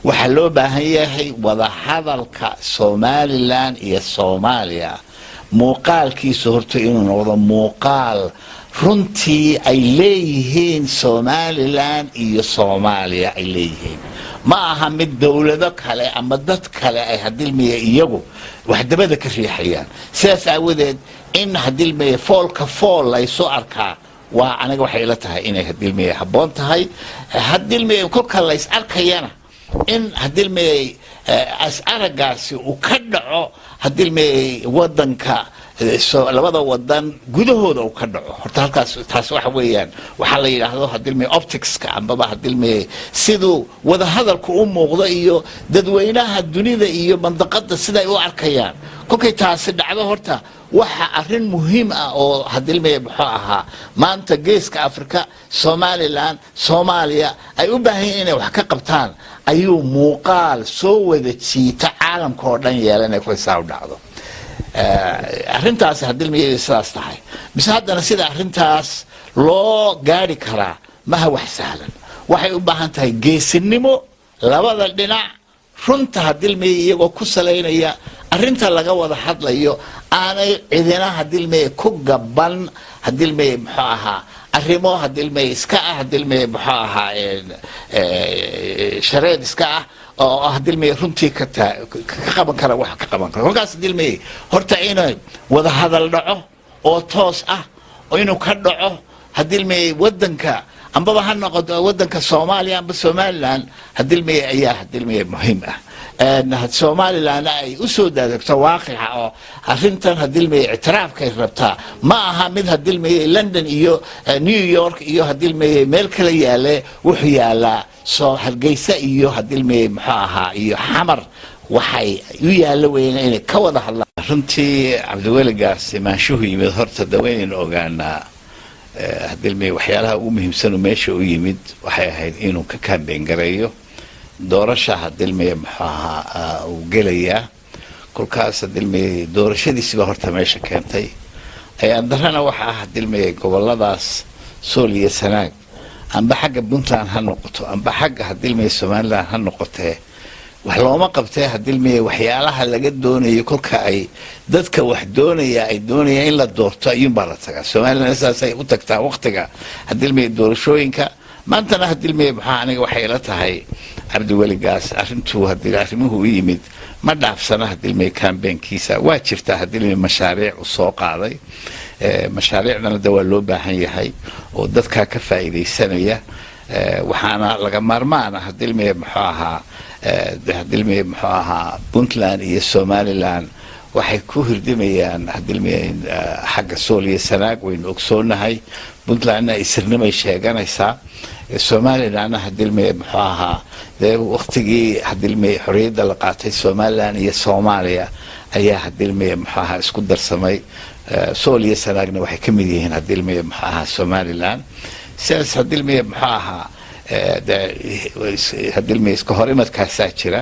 waxa loo baahan yahay wada hadalka Somaliland iyo Soomaaliya muuqaalkiisu horta inuu noqdo muuqaal runtii ay leeyihiin Somaliland iyo Soomaaliya ay leeyihiin ma aha mid dawlado kale ama dad kale ay hadilmiye iyagu wax dabada ka riixayaan sidaas aawadeed in hadilmiye foolka fool ay soo arkaa waa aniga waxay la tahay inay hadilmiye haboon tahay hadilmiye kolka la is arkayana in hadilmiye as aragaasi uu ka dhaco hadilmiye wadanka labada wadan gudahooda uu ka dhaco horta halkaas taas waxa weeyaan waxa la yiraahdo hadilmiye optics ka amba hadilmiye sidoo wada hadalku u muuqdo iyo dadweynaha dunida iyo mandaqada sida ay u arkayaan kolkay taas dhacdo horta waxa arin muhiim ah oo hadilmiye wuxuu ahaa maanta geeska Afrika Somaliland Soomaaliya ay u baahan inay wax ka qabtaan ayuu muuqaal soo wada jiita caalamka oo dhan yeelanay ku xisaab dhacdo arrintaas hadilmiye sidaas tahay bis haddana sida arrintaas loo gaari karaa ma wax sahlan waxay u baahan tahay geesinimo labada dhinac runta hadilmiye iyagoo ku saleynaya arrinta laga wada hadlayo aanay cidina hadilmiye ku gaban hadilmiye muxuu ahaa arrimo hadilmiye iska ah hadilmiye muxuu ahaa shareed iska ah oo hadilmiye runtii ka qaban kara wax ka qaban kara halkaas hadilmiye horta inay wada hadal dhaco oo toos ah oo inuu ka dhaco hadilmiye wadanka amba ha noqdo wadanka Soomaaliya amba Somaliland hadilmiye ayaa hadilmiye muhiim ah Somaliland ay u soo daadagto waaqica oo arrintan hadilmiye ictiraafka ay rabtaa ma aha mid hadilmiye London iyo New York iyo hadilmiye meel kale yaale wuxuu yaala soo Hargeysa iyo hadilmiye muxuu ahaa iyo Xamar waxay u yaalo weeyna inay ka wada hadlaan runtii Cabdiweli Gaas maanshuhu yimid horta daweyn ogaana hadilmiye waxyaalaha ugu muhiimsan oo meesha u yimid waxay ahayd inuu ka campaign gareeyo doorasha hadilmiye maxaa uu gelaya kulkaas hadilmiye doorashadiisa horta meesha keentay ay andarana waxa hadilmiye goboladaas Sool iyo Sanaag amba xagga Puntland ha noqoto amba xagga hadilmiye Somaliland ha noqotee wax looma qabtay hadilmiye waxyaalaha laga doonayo kolka ay dadka wax doonaya ay doonayaan in la doorto ayuu baa la tagaa Somaliland saasay u tagtaa waqtiga hadilmiye doorashooyinka maantana hadilmiye maxaa aniga waxay la tahay Cabdiweli Gaas arrintu arrimuhu yimid ma dhaafsana hadilmiye campaignkiisa waa jirta hadilmiye mashaariic u soo qaaday mashaariicdana dawaa loo baahan yahay oo dadka ka faa'iideysanaya waxaana laga maarmaana hadilmiye muxuu ahaa hadilmiye muxuu ahaa Puntland iyo Somaliland waxay ku hirdimayaan hadilmiye xagga Sool iyo Sanaag weyn ogsoonahay Puntland ay sirnimay sheeganaysaa Somaliland hadilmiye muxuu ahaa waqtigii hadilmiye xorriyadda la qaatay Somaliland iyo Soomaaliya ayaa hadilmiye muxuu ahaa isku darsamay Sool iyo Sanaagna waxay ka mid yihiin hadilmiye muxuu ahaa Somaliland sidaas hadilmiye muxuu ahaa hadilmiye iska hor imadkaasaa jira